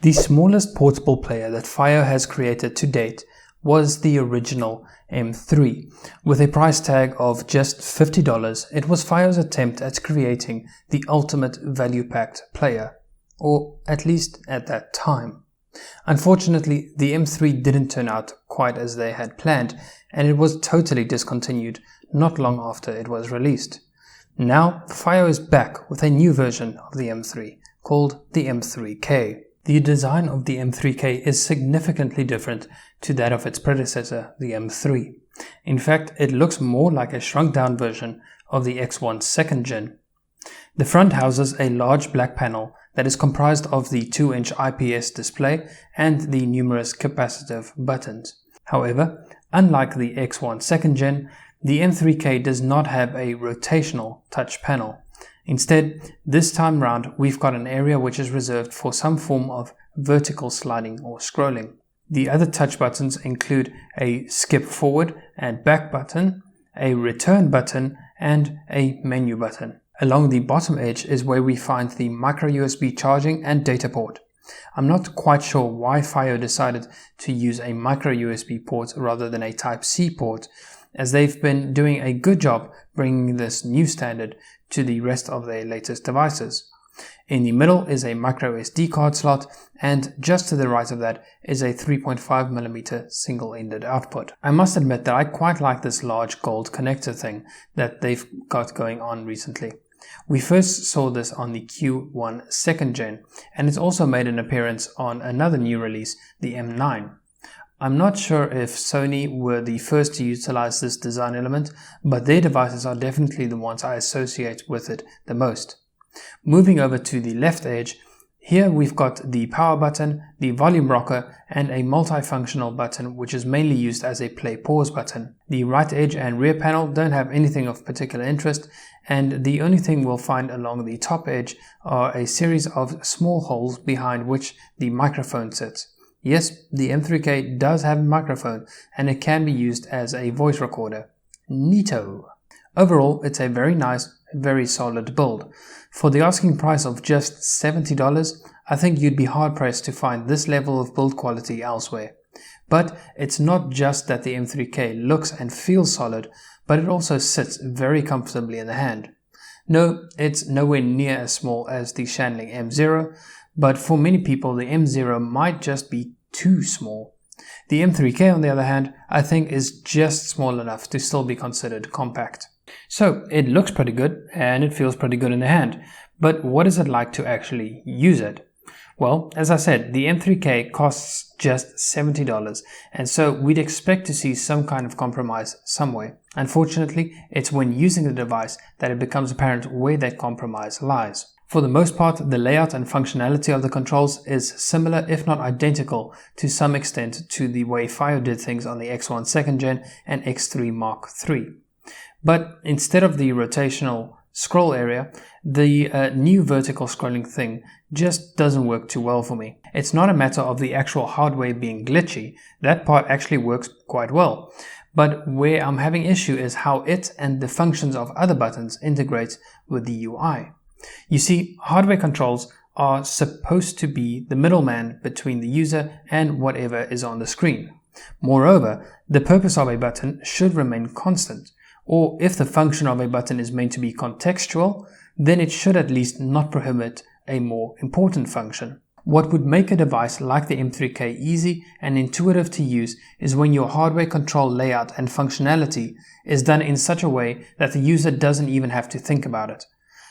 The smallest portable player that FiiO has created to date was the original M3. With a price tag of just $50, it was FiiO's attempt at creating the ultimate value-packed player, or at least at that time. Unfortunately, the M3 didn't turn out quite as they had planned, and it was totally discontinued not long after it was released. Now, FiiO is back with a new version of the M3, called the M3k. The design of the M3k is significantly different to that of its predecessor, the M3. In fact, it looks more like a shrunk-down version of the X1 2nd Gen. The front houses a large black panel that is comprised of the 2-inch IPS display and the numerous capacitive buttons. However, unlike the X1 2nd Gen, the M3k does not have a rotational touch panel. Instead, this time round, we've got an area which is reserved for some form of vertical sliding or scrolling. The other touch buttons include a skip forward and back button, a return button, and a menu button. Along the bottom edge is where we find the micro USB charging and data port. I'm not quite sure why FiiO decided to use a micro USB port rather than a Type-C port, as they've been doing a good job bringing this new standard to the rest of their latest devices. In the middle is a micro SD card slot, and just to the right of that is a 3.5mm single-ended output. I must admit that I quite like this large gold connector thing that they've got going on recently. We first saw this on the Q1 2nd Gen, and it's also made an appearance on another new release, the M9. I'm not sure if Sony were the first to utilize this design element, but their devices are definitely the ones I associate with it the most. Moving over to the left edge, here we've got the power button, the volume rocker, and a multifunctional button which is mainly used as a play-pause button. The right edge and rear panel don't have anything of particular interest, and the only thing we'll find along the top edge are a series of small holes behind which the microphone sits. Yes, the M3k does have a microphone, and it can be used as a voice recorder. Neato! Overall, it's a very nice, very solid build. For the asking price of just $70, I think you'd be hard-pressed to find this level of build quality elsewhere. But it's not just that the M3k looks and feels solid, but it also sits very comfortably in the hand. No, it's nowhere near as small as the Shanling M0, but for many people the M0 might just be too small. The M3k, on the other hand, I think is just small enough to still be considered compact. So it looks pretty good and it feels pretty good in the hand, but what is it like to actually use it? Well, as I said, the M3k costs just $70, and so we'd expect to see some kind of compromise somewhere. Unfortunately, it's when using the device that it becomes apparent where that compromise lies. For the most part, the layout and functionality of the controls is similar, if not identical, to some extent to the way FiiO did things on the X1 2nd Gen and X3 Mark III. But instead of the rotational scroll area, the new vertical scrolling thing just doesn't work too well for me. It's not a matter of the actual hardware being glitchy, that part actually works quite well. But where I'm having issue is how it and the functions of other buttons integrate with the UI. You see, hardware controls are supposed to be the middleman between the user and whatever is on the screen. Moreover, the purpose of a button should remain constant, or if the function of a button is meant to be contextual, then it should at least not prohibit a more important function. What would make a device like the M3k easy and intuitive to use is when your hardware control layout and functionality is done in such a way that the user doesn't even have to think about it.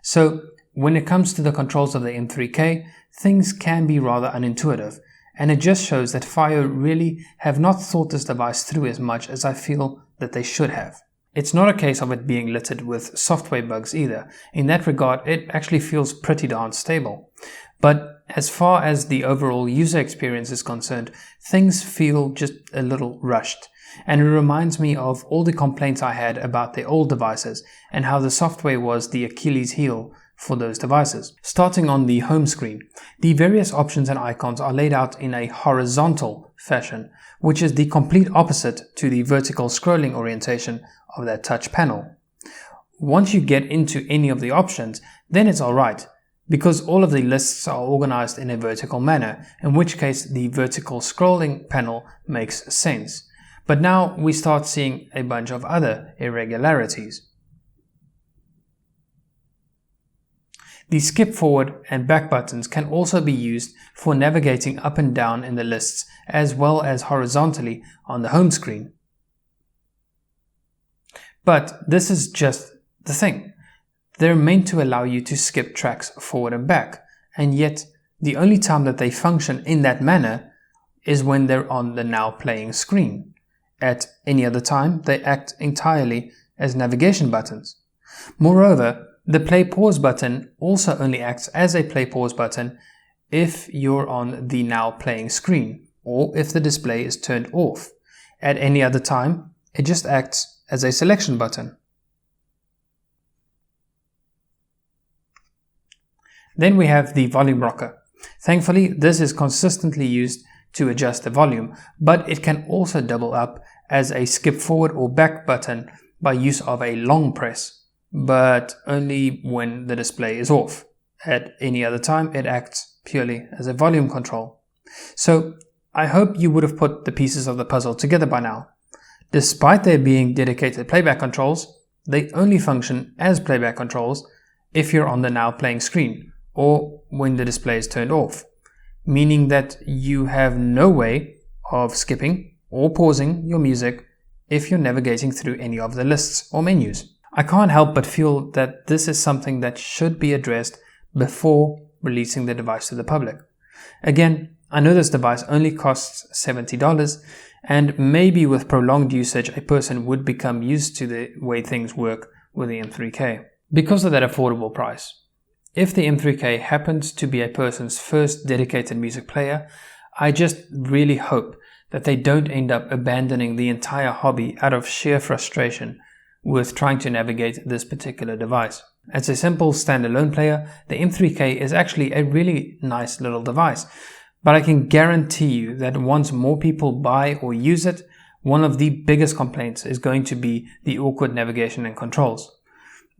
So, when it comes to the controls of the M3k, things can be rather unintuitive, and it just shows that FiiO really have not thought this device through as much as I feel that they should have. It's not a case of it being littered with software bugs either. In that regard, it actually feels pretty darn stable. But as far as the overall user experience is concerned, things feel just a little rushed. And it reminds me of all the complaints I had about their old devices and how the software was the Achilles heel for those devices. Starting on the home screen, the various options and icons are laid out in a horizontal fashion, which is the complete opposite to the vertical scrolling orientation of that touch panel. Once you get into any of the options, then it's alright. because all of the lists are organized in a vertical manner, in which case the vertical scrolling panel makes sense. But now we start seeing a bunch of other irregularities. The skip forward and back buttons can also be used for navigating up and down in the lists, as well as horizontally on the home screen. But this is just the thing. They're meant to allow you to skip tracks forward and back, and yet the only time that they function in that manner is when they're on the now playing screen. At any other time, they act entirely as navigation buttons. Moreover, the play pause button also only acts as a play pause button if you're on the now playing screen, or if the display is turned off. At any other time, it just acts as a selection button. Then we have the volume rocker. Thankfully, this is consistently used to adjust the volume, but it can also double up as a skip forward or back button by use of a long press, but only when the display is off. At any other time, it acts purely as a volume control. So I hope you would have put the pieces of the puzzle together by now. Despite there being dedicated playback controls, they only function as playback controls if you're on the now playing screen, or when the display is turned off, meaning that you have no way of skipping or pausing your music if you're navigating through any of the lists or menus. I can't help but feel that this is something that should be addressed before releasing the device to the public. Again, I know this device only costs $70, and maybe with prolonged usage a person would become used to the way things work with the M3k. Because of that affordable price, if the M3k happens to be a person's first dedicated music player, I just really hope that they don't end up abandoning the entire hobby out of sheer frustration with trying to navigate this particular device. As a simple standalone player, the M3k is actually a really nice little device, but I can guarantee you that once more people buy or use it, one of the biggest complaints is going to be the awkward navigation and controls.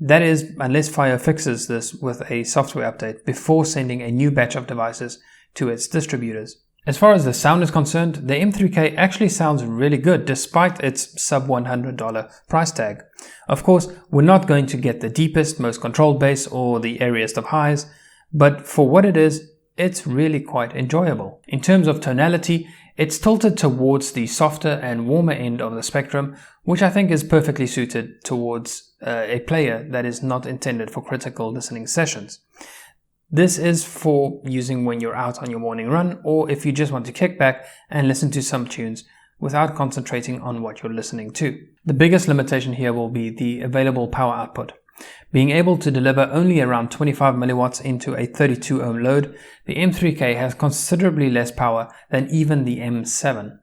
That is, unless FiiO fixes this with a software update before sending a new batch of devices to its distributors. As far as the sound is concerned, the M3k actually sounds really good despite its sub $100 price tag. Of course, we're not going to get the deepest, most controlled bass or the airiest of highs, but for what it is, it's really quite enjoyable. In terms of tonality, it's tilted towards the softer and warmer end of the spectrum, which I think is perfectly suited towards a player that is not intended for critical listening sessions. This is for using when you're out on your morning run, or if you just want to kick back and listen to some tunes without concentrating on what you're listening to. The biggest limitation here will be the available power output. Being able to deliver only around 25 milliwatts into a 32 ohm load, the M3k has considerably less power than even the M7.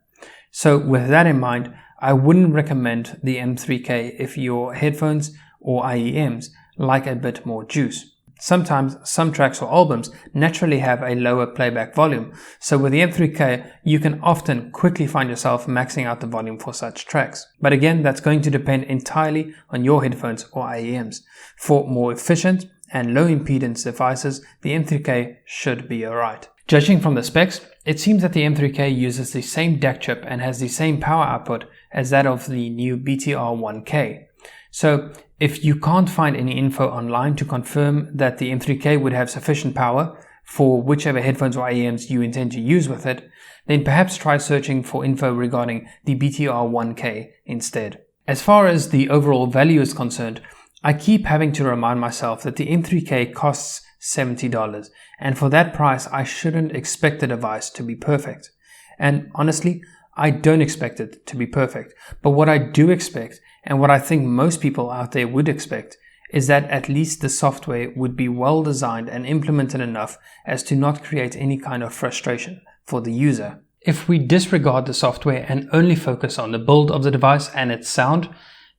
So with that in mind, I wouldn't recommend the M3k if your headphones or IEMs like a bit more juice. Sometimes some tracks or albums naturally have a lower playback volume, so with the M3k you can often quickly find yourself maxing out the volume for such tracks. But again, that's going to depend entirely on your headphones or IEMs. For more efficient and low impedance devices, the M3k should be alright. Judging from the specs, it seems that the M3k uses the same DAC chip and has the same power output as that of the new BTR1K. So if you can't find any info online to confirm that the M3k would have sufficient power for whichever headphones or IEMs you intend to use with it, then perhaps try searching for info regarding the BTR1K instead. As far as the overall value is concerned, I keep having to remind myself that the M3k costs $70, and for that price I shouldn't expect the device to be perfect. And honestly, I don't expect it to be perfect, but what I do expect, and what I think most people out there would expect, is that at least the software would be well designed and implemented enough as to not create any kind of frustration for the user. If we disregard the software and only focus on the build of the device and its sound,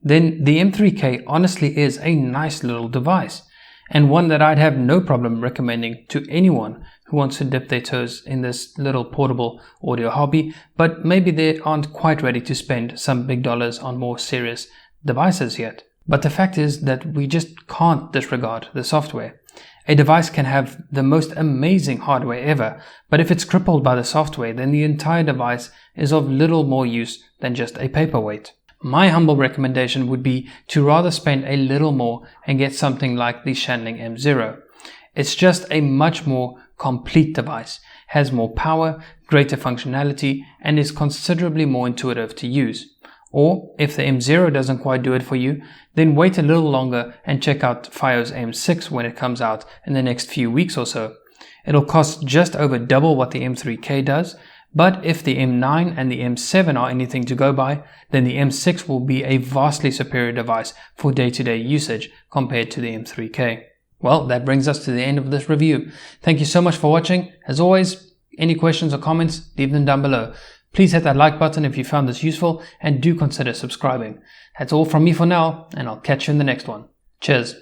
then the M3k honestly is a nice little device, and one that I'd have no problem recommending to anyone who wants to dip their toes in this little portable audio hobby, but maybe they aren't quite ready to spend some big dollars on more serious devices yet. But the fact is that we just can't disregard the software. A device can have the most amazing hardware ever, but if it's crippled by the software, then the entire device is of little more use than just a paperweight. My humble recommendation would be to rather spend a little more and get something like the Shanling M0. It's just a much more complete device, has more power, greater functionality, and is considerably more intuitive to use. Or, if the M0 doesn't quite do it for you, then wait a little longer and check out FiiO's M6 when it comes out in the next few weeks or so. It'll cost just over double what the M3k does, but if the M9 and the M7 are anything to go by, then the M6 will be a vastly superior device for day-to-day usage compared to the M3k. Well, that brings us to the end of this review. Thank you so much for watching. As always, any questions or comments, leave them down below. Please hit that like button if you found this useful, and do consider subscribing. That's all from me for now, and I'll catch you in the next one. Cheers.